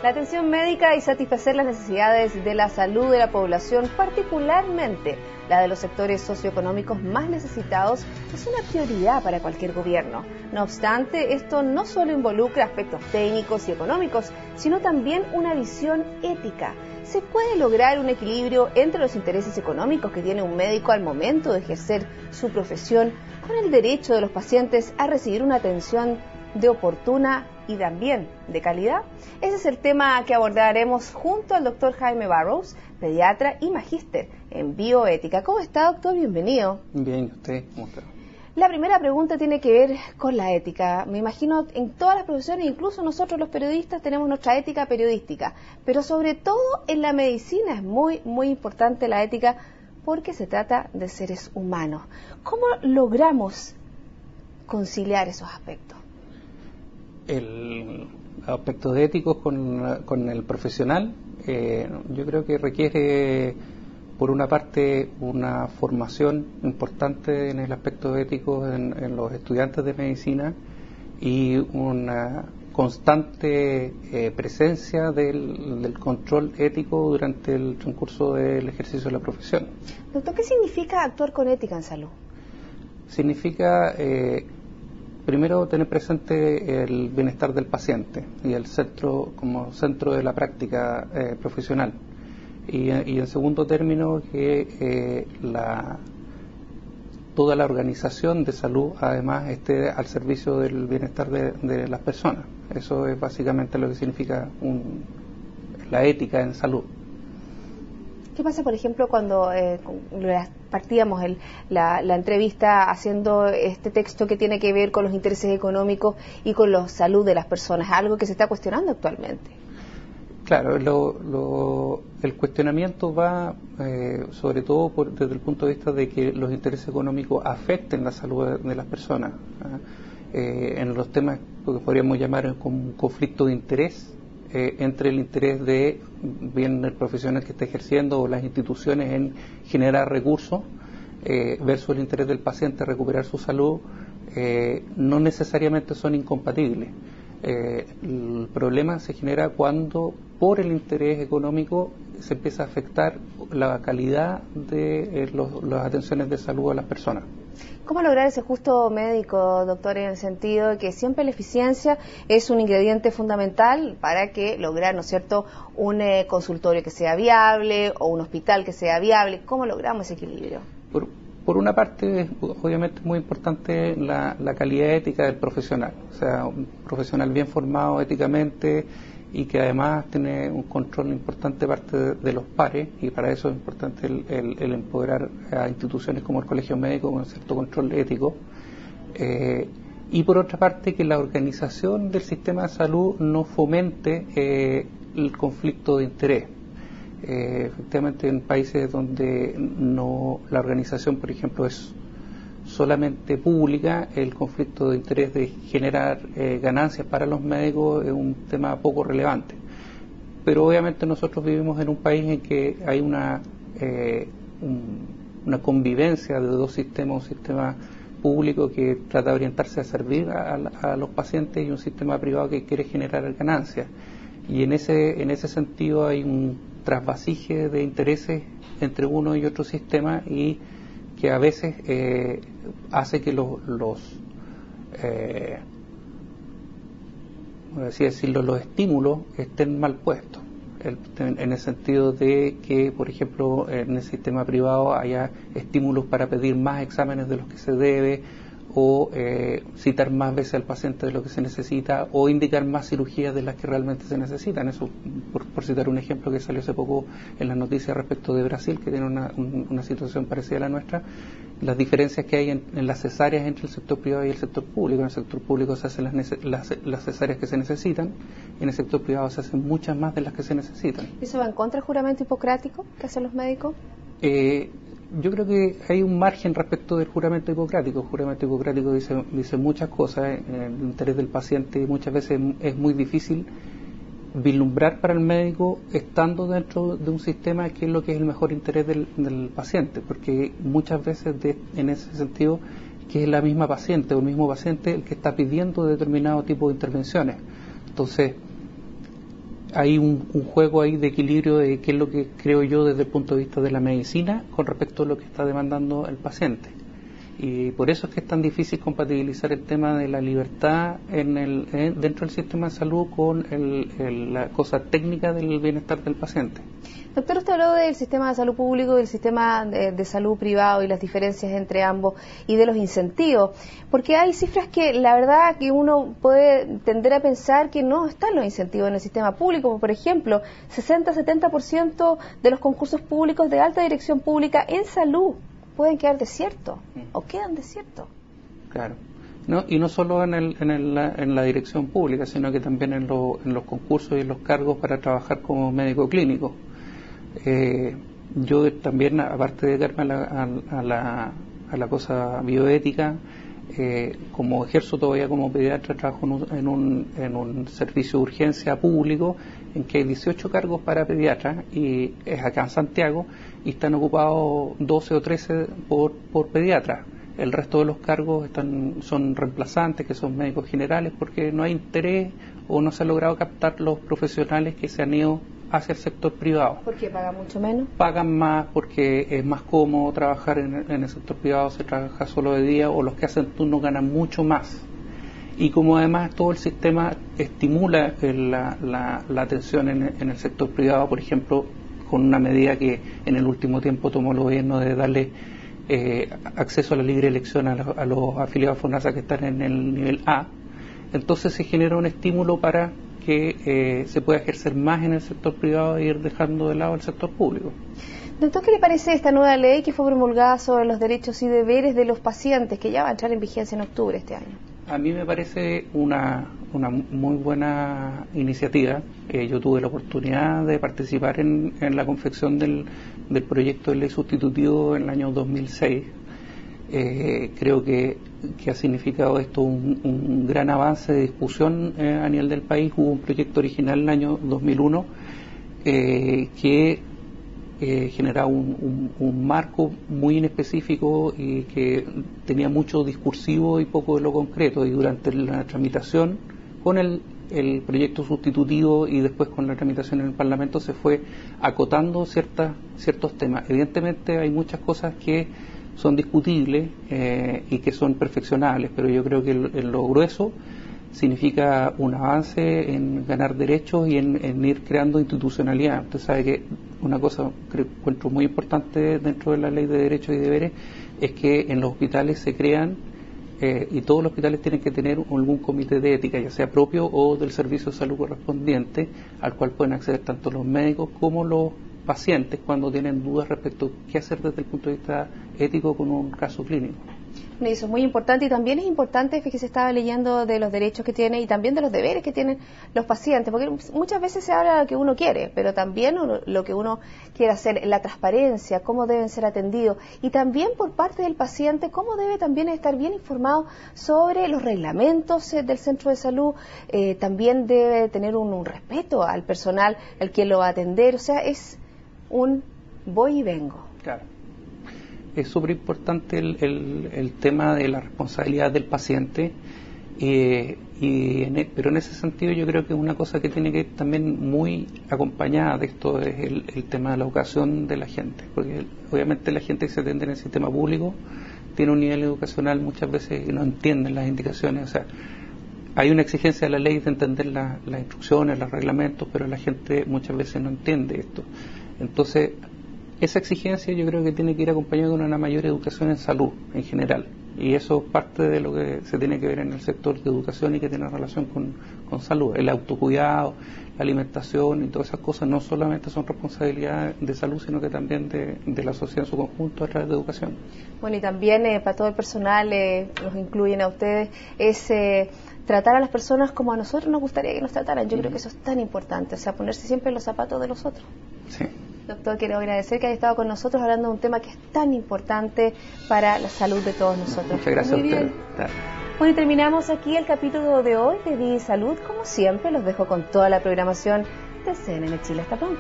La atención médica y satisfacer las necesidades de la salud de la población, particularmente la de los sectores socioeconómicos más necesitados, es una prioridad para cualquier gobierno. No obstante, esto no solo involucra aspectos técnicos y económicos, sino también una visión ética. ¿Se puede lograr un equilibrio entre los intereses económicos que tiene un médico al momento de ejercer su profesión con el derecho de los pacientes a recibir una atención de oportuna y también de calidad? Ese es el tema que abordaremos junto al doctor Jaime Barrows, pediatra y magíster en bioética. ¿Cómo está, doctor? Bienvenido. Bien, ¿usted cómo está? La primera pregunta tiene que ver con la ética. Me imagino en todas las profesiones, incluso nosotros los periodistas tenemos nuestra ética periodística, pero sobre todo en la medicina es muy importante la ética porque se trata de seres humanos. ¿Cómo logramos conciliar esos aspectos? El aspecto éticos con el profesional, yo creo que requiere, por una parte, una formación importante en el aspecto ético en los estudiantes de medicina y una constante presencia del control ético durante el transcurso del ejercicio de la profesión. Doctor, ¿qué significa actuar con ética en salud? Significa primero, tener presente el bienestar del paciente y el centro como centro de la práctica profesional. Y en segundo término, que toda la organización de salud además esté al servicio del bienestar de las personas. Eso es básicamente lo que significa la ética en salud. ¿Qué pasa, por ejemplo, cuando partíamos la entrevista haciendo este texto que tiene que ver con los intereses económicos y con la salud de las personas? Algo que se está cuestionando actualmente. Claro, el cuestionamiento va sobre todo desde el punto de vista de que los intereses económicos afecten la salud de las personas. En los temas que podríamos llamar como un conflicto de interés, entre el interés de bien el profesional que está ejerciendo o las instituciones en generar recursos versus el interés del paciente en recuperar su salud, no necesariamente son incompatibles. El problema se genera cuando por el interés económico se empieza a afectar la calidad de las atenciones de salud a las personas. ¿Cómo lograr ese justo médico, doctor, en el sentido de que siempre la eficiencia es un ingrediente fundamental para que lograr, ¿no es cierto?, un consultorio que sea viable o un hospital que sea viable? ¿Cómo logramos ese equilibrio? Por una parte, obviamente es muy importante la calidad ética del profesional, o sea, un profesional bien formado éticamente y que además tiene un control importante de parte de los pares, y para eso es importante el empoderar a instituciones como el Colegio Médico con un cierto control ético. Y por otra parte, que la organización del sistema de salud no fomente el conflicto de interés. Efectivamente, en países donde la organización, por ejemplo, es solamente pública, el conflicto de interés de generar ganancias para los médicos es un tema poco relevante. Pero obviamente nosotros vivimos en un país en que hay una convivencia de dos sistemas, un sistema público que trata de orientarse a servir a los pacientes y un sistema privado que quiere generar ganancias. Y en ese sentido hay un trasvasije de intereses entre uno y otro sistema, y que a veces hace que los estímulos estén mal puestos, en el sentido de que, por ejemplo, en el sistema privado haya estímulos para pedir más exámenes de los que se debe, o citar más veces al paciente de lo que se necesita, o indicar más cirugías de las que realmente se necesitan. Eso, por citar un ejemplo que salió hace poco en las noticias respecto de Brasil, que tiene una situación parecida a la nuestra, las diferencias que hay en las cesáreas entre el sector privado y el sector público. En el sector público se hacen las cesáreas que se necesitan, y en el sector privado se hacen muchas más de las que se necesitan. ¿Eso va en contra del juramento hipocrático que hacen los médicos? Yo creo que hay un margen respecto del juramento hipocrático. El juramento hipocrático dice muchas cosas en el interés del paciente, y muchas veces es muy difícil vislumbrar para el médico, estando dentro de un sistema, qué es lo que es el mejor interés del paciente, porque muchas veces en ese sentido, que es la misma paciente o el mismo paciente el que está pidiendo determinado tipo de intervenciones. Entonces, hay un juego ahí de equilibrio de qué es lo que creo yo desde el punto de vista de la medicina con respecto a lo que está demandando el paciente. Y por eso es que es tan difícil compatibilizar el tema de la libertad dentro del sistema de salud con la cosa técnica del bienestar del paciente. Doctor, usted habló del sistema de salud público y del sistema de salud privado y las diferencias entre ambos y de los incentivos, porque hay cifras que la verdad que uno puede tender a pensar que no están los incentivos en el sistema público, como por ejemplo 60-70% de los concursos públicos de alta dirección pública en salud pueden quedar desiertos o quedan desiertos. Claro. No, y no solo en la dirección pública, sino que también en los concursos y en los cargos para trabajar como médico clínico. Yo también, aparte de dedicarme a la cosa bioética, como ejerzo todavía como pediatra, trabajo en un servicio de urgencia público en que hay 18 cargos para pediatras y es acá en Santiago y están ocupados 12 o 13 por pediatras. El resto de los cargos son reemplazantes, que son médicos generales, porque no hay interés o no se ha logrado captar los profesionales que se han ido hacia el sector privado. ¿Por qué pagan mucho menos? Pagan más porque es más cómodo trabajar en el sector privado, se trabaja solo de día, o los que hacen turno ganan mucho más. Y como además todo el sistema estimula la atención en el sector privado, por ejemplo, con una medida que en el último tiempo tomó el gobierno de darle acceso a la libre elección a los afiliados a FONASA que están en el nivel A, entonces se genera un estímulo para que se pueda ejercer más en el sector privado e ir dejando de lado el sector público. Doctor, ¿qué le parece esta nueva ley que fue promulgada sobre los derechos y deberes de los pacientes, que ya va a entrar en vigencia en octubre este año? A mí me parece una muy buena iniciativa. Yo tuve la oportunidad de participar en la confección del proyecto de ley sustitutivo en el año 2006. Creo que ha significado esto un gran avance de discusión a nivel del país. Hubo un proyecto original en el año 2001 que generaba un marco muy inespecífico y que tenía mucho discursivo y poco de lo concreto, y durante la tramitación con el proyecto sustitutivo y después con la tramitación en el Parlamento se fue acotando ciertos temas. Evidentemente hay muchas cosas que son discutibles y que son perfeccionables, pero yo creo que en lo grueso significa un avance en ganar derechos y en ir creando institucionalidad. Usted sabe que una cosa que encuentro muy importante dentro de la ley de derechos y deberes es que en los hospitales se crean y todos los hospitales tienen que tener algún comité de ética, ya sea propio o del servicio de salud correspondiente, al cual pueden acceder tanto los médicos como los pacientes cuando tienen dudas respecto a qué hacer desde el punto de vista ético con un caso clínico. Eso es muy importante, y también es importante, fíjese, estaba leyendo de los derechos que tiene y también de los deberes que tienen los pacientes, porque muchas veces se habla de lo que uno quiere, pero también lo que uno quiere hacer, la transparencia, cómo deben ser atendidos, y también por parte del paciente, cómo debe también estar bien informado sobre los reglamentos del centro de salud, también debe tener un respeto al personal al que lo va a atender, o sea, es un voy y vengo. Claro. Es súper importante el tema de la responsabilidad del paciente, pero en ese sentido yo creo que una cosa que tiene que ir también muy acompañada de esto es el tema de la educación de la gente, porque obviamente la gente que se atiende en el sistema público tiene un nivel educacional muchas veces que no entienden las indicaciones, o sea, hay una exigencia de la ley de entender las instrucciones, los reglamentos, pero la gente muchas veces no entiende esto. Entonces, esa exigencia yo creo que tiene que ir acompañada de una mayor educación en salud en general, y eso es parte de lo que se tiene que ver en el sector de educación y que tiene relación con salud. El autocuidado, la alimentación y todas esas cosas no solamente son responsabilidad de salud, sino que también de la sociedad en su conjunto a través de educación. Bueno, y también para todo el personal, los incluyen a ustedes, es tratar a las personas como a nosotros nos gustaría que nos trataran. Yo creo que eso es tan importante, o sea, ponerse siempre en los zapatos de los otros. Sí. Doctor, quiero agradecer que haya estado con nosotros hablando de un tema que es tan importante para la salud de todos nosotros. Muchas gracias a usted. Bueno, y terminamos aquí el capítulo de hoy de Vida y Salud. Como siempre, los dejo con toda la programación de CNN Chile. Hasta pronto.